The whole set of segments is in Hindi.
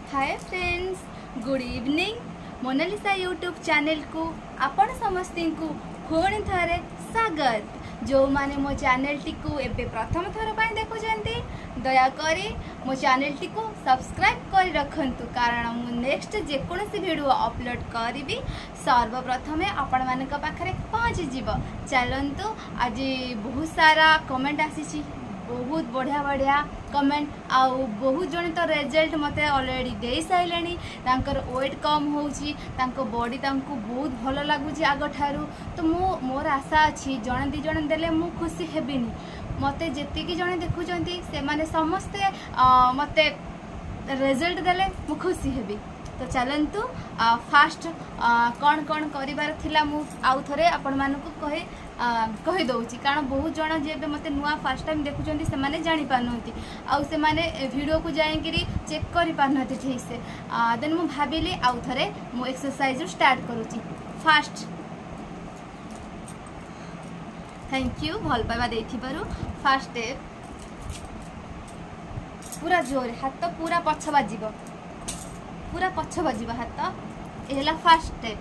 हाय friends, good evening. Monalisa YouTube channel को आपण समस्त को पुणी थे स्वागत। जो माने मो चैनल टी को एबे प्रथम थर पर देखुचंती दयाकोरी मो चैनल टी को सब्सक्राइब कर रखंतु, कारण मु नेक्स्ट जेकोसी वीडियो अपलोड करी सर्वप्रथम आपण मान पाखे पहुँच जीव। चलतु आज बहुत सारा कमेंट आसी, बहुत बढ़िया बढ़िया कमेंट आउ बहुत जन तो रिजल्ट मते ऑलरेडी दे सारे। वेट कम होची, बॉडी बहुत भल लगुच आग ठारू। तो मोर आशा अच्छी जड़े दी जन देले मु खुशी हेबिनी। मते जेतिकी जने देखुचंती से माने समस्ते मते रिजल्ट देले मु खुशी हेबी। तो चलतु फास्ट कौन कौन करिबार थिला मु आउ थरे आपण मानकु कहि दउची, कारण बहुत जन जे मते नुआ फास्ट टाइम देखुचंती से माने जानि पानोती आउ से माने वीडियो को जाइकरी चेक करि पानोती ठीक से। देन मु भाबिली आउ थरे मु एक्सरसाइज स्टार्ट करूची फास्ट। थैंक यू भल पाइबा देथिबारु। फास्ट स्टेप पूरा जोर, हाथ पूरा पछ बाजिबो, पूरा पछ बाजिबो हाथ। एला fast step.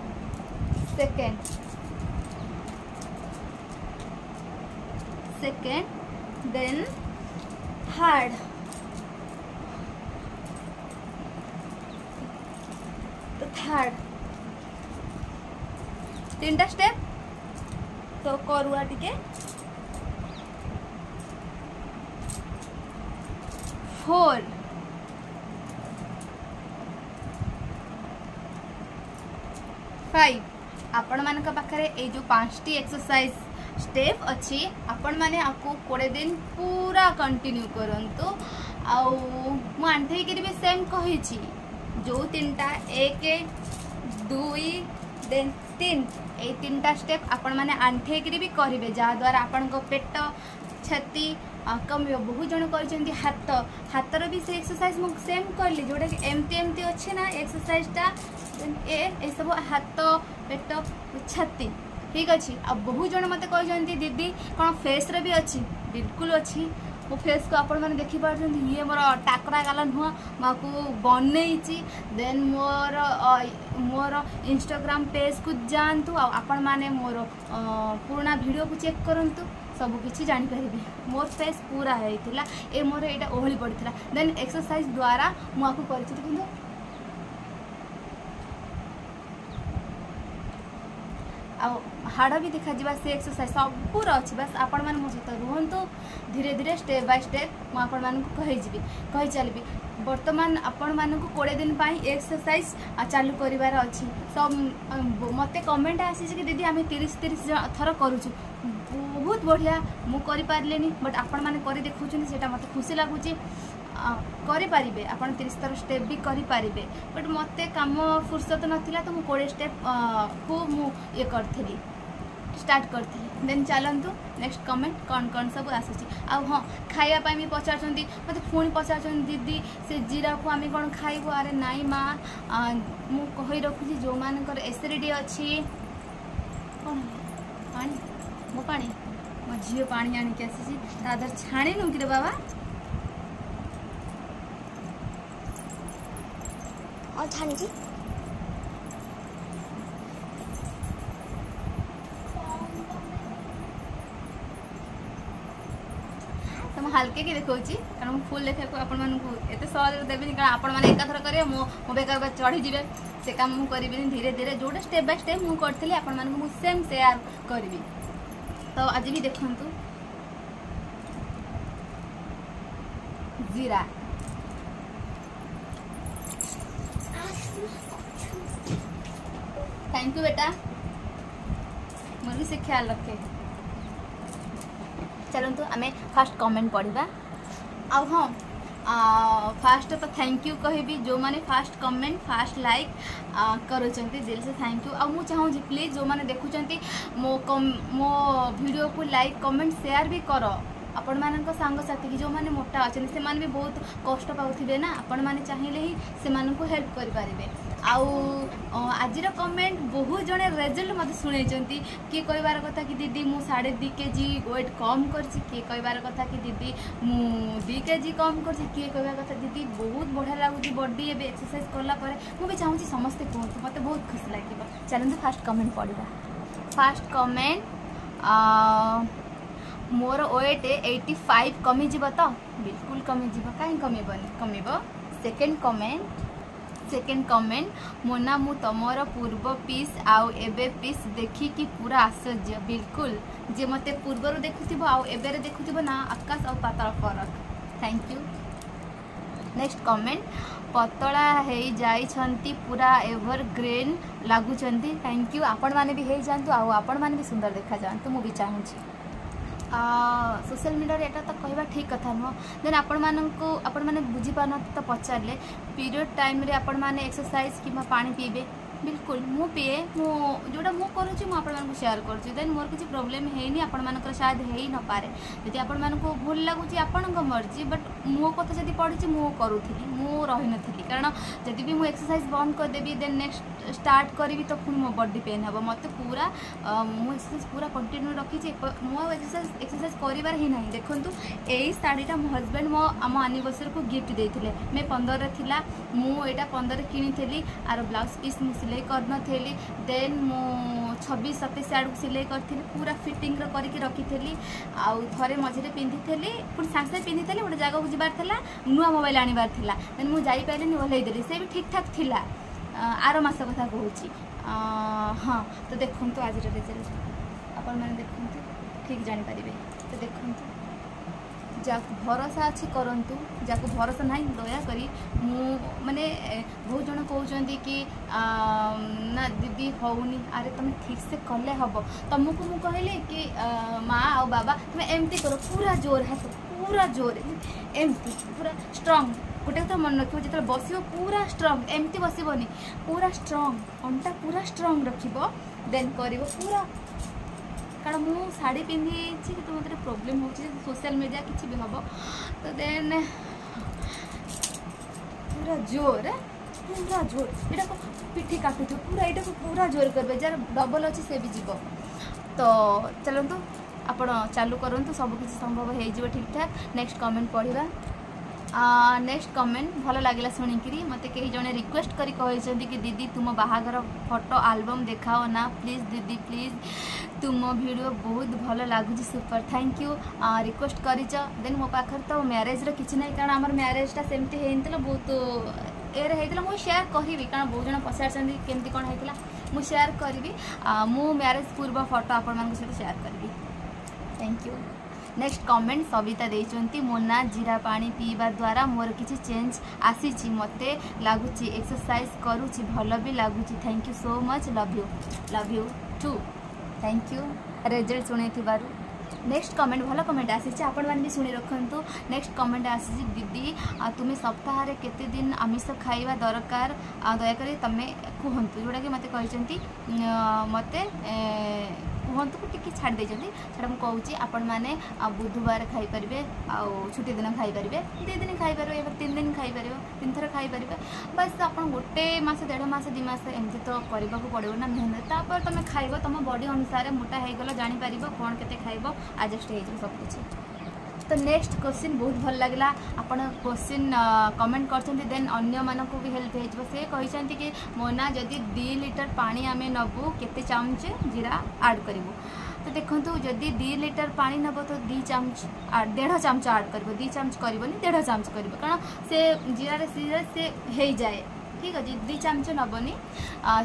Second then third, तो थर्ड तीनटा स्टेप तो करुआ टिके। Four, five. आपण मान पाखे ये जो 5टी एक्सरसाइज स्टेप अच्छी आपण माने आपको 20 दिन पूरा कंटिन्यू करंतु। आउ मु आंठे के भी सेम कही जो 3टा 1 2 देन 3 ए 3टा स्टेप आपण माने आंठे के भी करेंगे, जहाँ द्वारा आपण को पेट छाती कम। बहुत जन कर हाथ हाथर भी से एक्सरसाइज मुझे सेम कली जोटा कि एमती एमती अच्छे ना एक्सरसाइजटा ए सब हाथ पेट छाती ठीक अच्छी। आ बहुत जन मत कहते दीदी कौन फेस रे भी अच्छी, बिल्कुल अच्छी। मो फेस को आपण मैंने देखी पार्टी, ये मोर टाकरा गाला नुह माकू बनई। देन मोर मोर इंस्टाग्राम पेज को जातु, आपण मैंने मोर पुराना वीडियो को चेक करंतु, सब किसी जानीपर। मोर फेस पूरा होता ए मोर यहाँ ओहली पड़ता। देन एक्सरसाइज द्वारा मुझे कर हाड़ भी देखा जा से एक्सरसाइज सबूर अच्छी। बस आपण मैंने मो सहित रुहतु, धीरे धीरे स्टेप बाय स्टेप मुझे कही चलि। बर्तमान आपण मानक 20 दिन एक्सरसाइज चालू करार अच्छी। सब मत कमेंट आसी कि दीदी आम 30 थर करुचु, बहुत बढ़िया मु करें, बट आपण मैंने कर देखुं से मत खुशी लगुच। करें आपड़ 30 थर स्टेप भी करें, बट मत कम फुर्सत नाला तो मुझे 20 स्टेप को मुझे करी स्टार्ट करी। देन चलतु नेक्स्ट कमेंट कौन कौन सब आसूँ। हाँ खायापी भी पचार मत पुणी पचार दीदी से जीरा को आम कौन खाइबू। अरे नाई माँ मु कही रखुची जो मानकर एसिडिटी अच्छी कौन पानी मो पानी मो झी पानी आणिक आसी तादर छाणी नु कि बाबा और छाणी जी तो हल्के की देखा कारण फुल देखा आपण एत सहज देवी, कारण आपण मैंने एकाथर करेंगे मो बेकार चढ़ी जाए से काम मुझे करी। धीरे धीरे जोटा स्टेप बाय स्टेप मुझे करी आपण मानक सेम सेयार करी। तो आज भी देखु जीरा। थैंक यू बेटा, मोर भी से ख्याल रखे। चलतु आम फास्ट कमेंट पढ़ा। हाँ फास्ट तो थैंक यू कहि जो माने फास्ट कमेंट फास्ट लाइक करुँच दिल से थैंक यू। आ मु चाहूँगी प्लीज जो माने देखुंट मो वीडियो को लाइक कमेंट शेयर भी कर। आपण मान सांगसाथी की जो मैंने मोटा अच्छे से भी बहुत कष्ट पाऊे ना, आपण मैंने चाहिए ही से हेल्प करें। आउ आज कमेंट बहुत जने रेजल्ट मत शुणी किए कहबार कथा कि दीदी मु 2.5 kg वेट कम कर कहबार कथा कि दीदी मु 2 kg कम कर किए कहबार कथा दीदी बहुत बढ़िया लगुच बॉडी एवं एक्सरसाइज कलापर मुझे चाहूँगी समस्ते कहतु मत बहुत खुशी लगे। चलते फास्ट कमेंट पढ़ा। फास्ट कमेंट मोर वेट 85 कमिज तो बिल्कुल कमिज कहीं कमिबनी कमिब। सेकेंड कमेंट मोना मु तमर पूर्व पीस आउ एबे पीस देखी कि पूरा आश्चर्य बिल्कुल जे मते पूर्वर देखुथिबो आउ एबे देखुथिबो ना आकाश और पाताल फरक। Thank you. नेक्स्ट कमेंट पतला है जाइछंती पूरा एवरग्रीन लागुचंती। Thank you. आपण माने भी हे जानतु आउ आपण माने भी सुंदर देखा जानतु मु भी चाहूँगी। सोशल मीडिया एटा तो कहवा ठीक कथा नुह देन आपण मैंने बुझी पार तो पचारे पीरियड टाइम रे आपण मैंने एक्सरसाइज कि पानी पीबे बिल्कुल मु पीए मु जोटा मु करूँ मुझे शेयर करुँच देन मोर किसी प्रोब्लेम है आपण मानकर शायद है न पारे यदि आपण मानक भूल लगुच आपण मर्जी बट मो कथा जब पढ़ी मु करूली मु रही नी कारण जदि भी मुझे एक्सरसाइज बंद करदेवी देन नेक्स्ट स्टार्ट करी तो पुणी मो बॉडी पेन हम मत पूरा मु एक्सरसाइज पूरा कंटिन्यू रखी मो एक्सरसाइज कर ही ना। देखूँ यही शाढ़ीटा मो हजबैंड मो आम आनिवर्सरी को गिफ्ट देते मे 15 थिला मुझा 15 किनी आर ब्लाउज पीस सिलाई करनी देन मु 26-27 आड़ सिलाई करी पूरा फिटिंग करके रखी आउ थे मझे पिंधि पुणी सागे पिंधि गोटे जगह जबार नुआ मोबाइल आनबार देन मुझे जापारे ओल्लैदेली से भी ठीक ठाक थिला आर मास कथा कहूँ। हाँ तो देखूँ आज रिजल्ट आपण मैंने देखूँ ठीक जापर। तो देखूँ जाकु भरोसा अच्छी करंतु जाकु भरोसा ना दयाकोरी माने बहुत जन कहते कि ना दीदी होनी अरे तुम ठीक से कले हम तुमको मु कहले कि माँ आ बाबा तुम एमती करो पूरा जोर हाथ पूरा जोर एमती पूरा स्ट्रंग गोटे कथा मन रखियो जो बस पूरा स्ट्रंग एमती बसबनी पूरा स्ट्रंग अंटा पूरा स्ट्रंग रखिबो देन करिवो पूरा कारण मु शाढ़ी पिंधि तो मतलब प्रोब्लेम हो सोशल मीडिया किसी भी हम तो देन पूरा जोर यहाँ को पिठी काटुथ पूरा यहाँ को पूरा जोर करेंगे जार डबल अच्छे से भी जीव। तो चलतु आप चालू करूँ सबकि संभव हो ठीक ठाक। नेक्स्ट कमेंट पढ़ा। नेक्स्ट कमेंट भल लगे शुणिकी मत कई जने रिक्वेस्ट करी कहते कि दीदी तुम बाहागर फोटो आल्बम देखाओ ना प्लीज दीदी प्लीज तुम वीडियो बहुत भल लगुच सुपर। थैंक यू रिक्वेस्ट करिच देन मो पाखर तो मैरेज रो किछि नै कारण हमर मैरेजटा सेमती हेइतला बहुत एरे हेइतला मु शेयर करिवि कारण बहुत जन पचारछन्ती केमती कोन हेइतला मु शेयर करिवि मु मैरेज पूर्व फोटो आपण मानक सहित शेयर करिवि। Thank you. Next comment Savita देइचंती मोना जीरा पानी पीवा द्वारा मोर किसी चेंज आसी मते लगुच एक्सरसाइज करुची भल भी लगुच। Thank you so much love you too. Thank you result शुणी। नेक्स्ट कमेंट भल कमेंट आसी आपण मैंने भी शुणी रखु। नेक्स्ट कमेंट आसी दीदी तुम्हें सप्ताह केते दिन आमिष खाइबा दरकार दयाकोरी तमें कहतु जोटा कि मत कहते मत कहतु को टी छाड़ देते से मुझे आपण मैंने बुधवार खाईपर आउ छुट्टी दिन खाईपर 2 दिन खाईपर 3 दिन खाईपर 3 थर खाईपर बस आप गोटे मस 1.5 मास 2 मास एमती तो करने को पड़ो ना मेहनत तापर तुम खाइब तुम बॉडी अनुसार मोटा होगल जापर कौन के खाइब एडजस्ट हो सब कुछ। तो नेक्स्ट क्वेश्चन बहुत भल लगला आपण क्वेश्चन कमेंट करछन्ती देन अन्य मानक भी हेल्प हो से कहते कि मोना जदि 2 लीटर पानी आमे नबू केते चामच जीरा ऐड करिवो। तो देखो जदि 2 लीटर पानी नब तो 2 चामच 1.5 चामच ऐड कर 2 चामच करनी 1.5 चामच कर कारण से जीरा से हो जाए ठीक अच्छे 2 चामच नबनी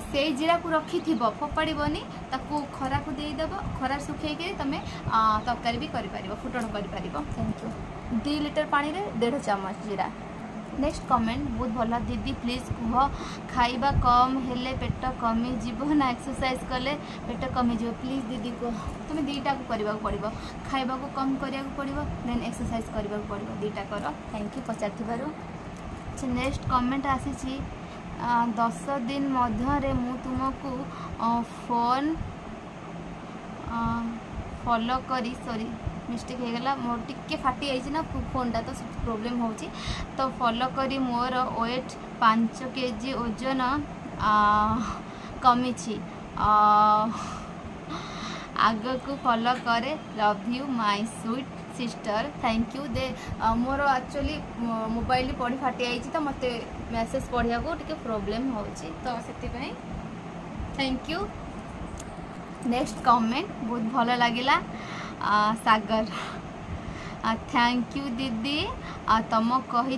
से जीरा को रखी थी फोपाड़बनी ताकू खरा को देदेव खरा सुखे तुम तरकारी भी कर फुटण कर। Thank you. 2 लीटर पानी रे 1.5 चामच जीरा। नेक्स्ट कमेंट बहुत भल दीदी प्लीज कह खाइबा कम हेले पेट कमी जीव ना एक्सरसाइज कले पेट कमी जीव प्लीज दीदी कह तुम 2टा को करने पड़ो खाइबा को कम करा पड़ो देन एक्सरसाइज करने पड़ो 2टा कर। Thank you Pachar. Next comment आसी 10 दिन मध्य मु तुमको फोन फॉलो करी सॉरी मिस्टेक हो गला मोर टिके फाटी जाइए ना फोनटा तो प्रोब्लेम हो तो फॉलो करी मोर वेट 5 kg ओजन कमी आग को फॉलो करे love you my sweet sister thank you they more actually mobile पढ़ी फाटी आई तो मत मेसेज पढ़िया को टिके प्रॉब्लम हो तो से थैंक यू नेक्स्ट कमेंट बहुत भल लगिला सागर थैंक यू दीदी तुम कही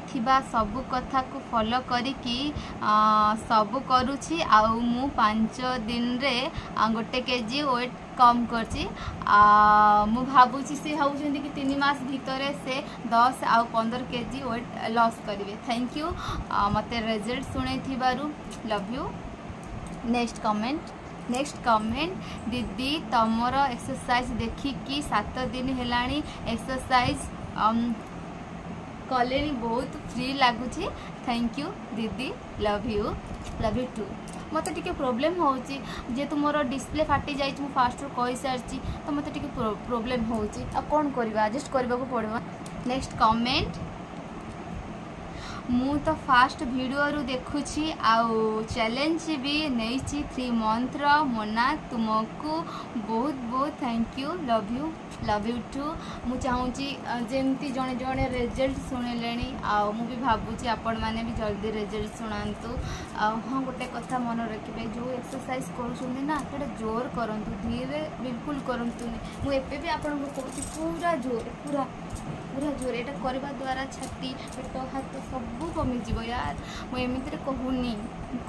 सब कथा को फॉलो करिकी सब करुछि आउ मु 5 दिन रे 1 केजी वेट कम करछि मु भाबुछि से होउछन्ती कि 3 मास भितर से 10 आउ 15 केजी वेट लॉस करिवे थैंक यू मते रिजल्ट सुनै थिबारु लव यू नेक्स्ट कमेंट दीदी तमर एक्सरसाइज देखिकी 7 दिन हेलाणी एक्सरसाइज कले बहुत फ्री लगुच थैंक यू दीदी लव यू टू मत टिके प्रॉब्लम होची जेतु मोर डिस्प्ले फाटी जाई मु फास्ट कहि सारची तो मत टिके प्रॉब्लम होची आ कोन करबा एडजस्ट करबा को पड़बा नेक्स्ट कमेंट मु तो फास्ट वीडियो रु देखुची आउ चैलेंज भी नहीं 3 मंथ रो मोना तुमको बहुत बहुत thank you love you too मु चाहूची जेमती जणे जणे रिजल्ट सुनिलेनी आउ मु भी भाबुची आपण माने भी जल्दी रिजल्ट सुनांतु हां गोटे कथा मन रखिबे जो एक्सरसाइज करूछुंदी ना सेटा जोर करंतु धीरे बिल्कुल करंतु मु एपे भी आपण को कहूची पूरा जोर एटा करबा द्वारा छाती पेट हाथ सब कमी जीव यार मुझे एमती कहूनी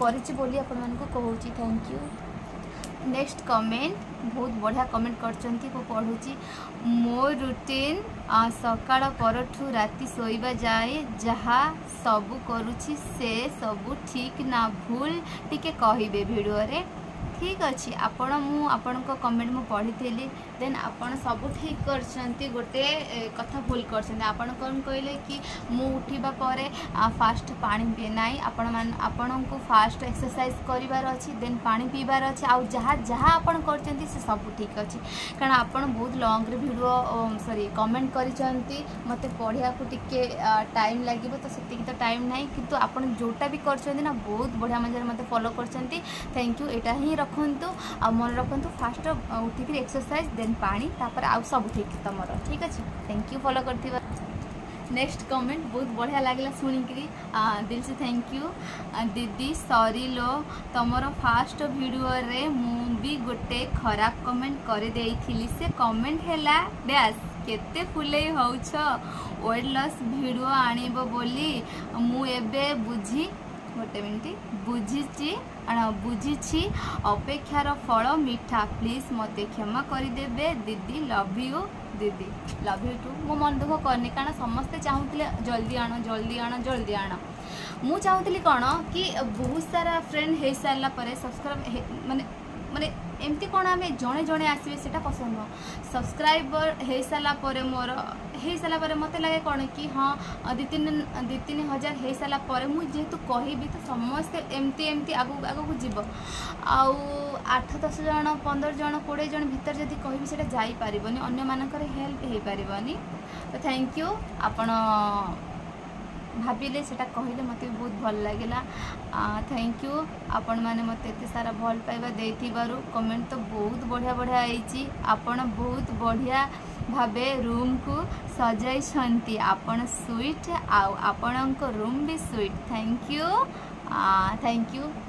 करी बोली आपण मानक कहूची थैंक यू नेक्स्ट कमेंट बहुत बढ़िया कमेंट करचंती को पढ़ुची मो रूटीन सकाळ परठू राति सोइबा जाए जहाँ सब करुची से सब ठीक ना भूल टिके कहिबे वीडियो रे ठीक अच्छे आपण को कमेंट मु पढ़ी देन आपण सब ठीक करछंती गोटे कथा भूल करछंती आपण कौन कहले कि मु उठिबा परे फास्ट पानी पिए नाई आपण को फास्ट एक्सरसाइज करिवार अछि देन पानी पीबार अछि आ जहाँ जहाँ आपण करछंती से सब ठीक अछि कारण आपण बहुत लॉन्ग रे वीडियो सॉरी कमेंट करछंती मते पढ़िया को टिके टाइम लागिबो तो सेति तो टाइम नाही किंतु आपण जोटा भी करछंती ना बहुत बढ़िया मजे मते फॉलो करछंती थैंक यू एटा ही रखंतु आ मन रखंतु फास्ट उठिक एक्सरसाइज देन पानी तापर आउ सब ठीक तमर ठीक अच्छे थैंक यू फॉलो करथिबा नेक्स्ट कमेंट बहुत बढ़िया लागला सुनिकरी दिल से थैंक यू दीदी सॉरी लो तमर फास्ट वीडियो रे मु भी गोटे खराब कमेंट कर देइथिली से कमेंट हैला डैश केते फुले होउछ वेट लॉस वीडियो आनिबो बोली मु एबे बुझी गोटे मिनिट बुझी अपेक्षार फल मीठा प्लीज मत क्षमा करदेवे दीदी लव यू टू मो मन दुख करनी कारण समस्ते चाहूले जल्दी आण मु चाहूली कौन कि बहुत सारा फ्रेंड हो सारा सब्सक्राइब माने एमती कौन आम जड़े जड़े आसवे से पसंद नुह सब्सक्राइबर हो सारा मोर हो सारा मत लगे कौन कि हाँ 2-3 हजार हो सारा मुझे जेहेतु कहि तो समस्ते एमती एमती आगू जीव आउ 8-10 जन 15 जन 20 जन भीतर जदि कहि से जापर अन्य मानकर हेल्प हो पारनी तो थैंक यू आपण भाविले सेटा कहले मते बहुत भल लागला थैंक यू आपण माने मते एते सारा भल पाइबा देथिबारु कमेंट तो बहुत बढ़िया बढ़िया आइची आपण बहुत बढ़िया भाबे रूम को सजाई छंती आपण स्वीट आउ आपणक रूम भी स्वीट थैंक यू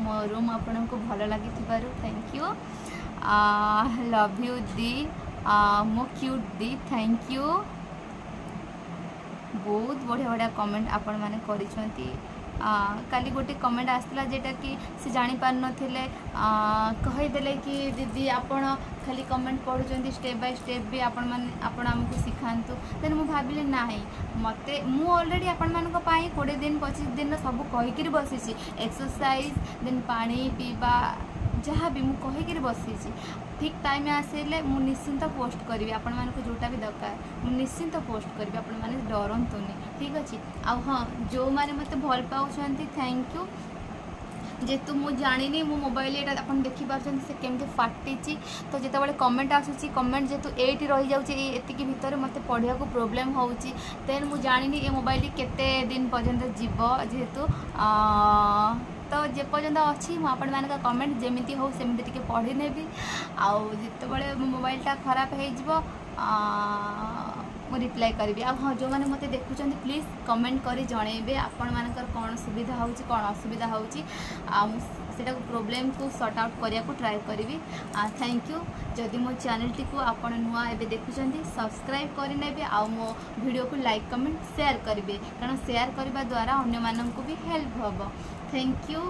मो रूम आपण को भल लागिथिबारु थैंक यू लव यू दी मो क्यूट दी थैंक यू बहुत बढ़िया बढ़िया कमेंट आपण माने करिसंती काली गोटे कमेंट आसला जेटा कि से जानी पार नथिले कहिदेले कि दीदी आपण खाली कमेंट पढ़ुचंती स्टेप बाय स्टेप भी आपण आमको सिखांतु देन मु भाबिले नाही मते मु ऑलरेडी आपण मानको पाई 20 दिन 25 दिन सब कहिकिरी बसिछि एक्सरसाइज देन पानी पीबा जहाँ भी मुझे कहीकि बसी ठीक टाइम आसिले मु निश्चिंत पोस्ट करी आपण मानक जोटा भी दरकार मु निश्चिंत पोस्ट करी आपण माने डरंतुनी ठीक अच्छे आ हाँ जो माने मते भल पाउछंती थैंक यू जेतु मु जानिनी मो मोबाइल एटा अपन देखि पारछन से केमते फाटिची तो जेते बेले कमेंट आसुची कमेंट जेतु 8 रही जाउची एतिकी भीतर मते पढिया को प्रॉब्लम होउची देन मु जानिनी ए मोबाइल केते दिन पर्यंत जीव जेतु तो जेपर्यंत अच्छी मुझे कमेंट जमी हो सेमती टी पढ़ी नेबी आउ जिते मोबाइलटा खराब हो रिप्लाई करी हाँ जो मैंने मत देखुं प्लीज कमेंट करी जनइबे आपण मानकर कौन सुविधा हो कौन असुविधा हो प्रोब्लेम को सॉर्ट आउट करने को ट्राई करी। थैंक यू जदि मो चैनल टी को आप नुआ एवं देखुं सब्सक्राइब करने आउ मो वीडियो को लाइक कमेंट शेयर करेंगे कारण शेयर करने द्वारा अन्य मानक भी हेल्प हम। Thank you.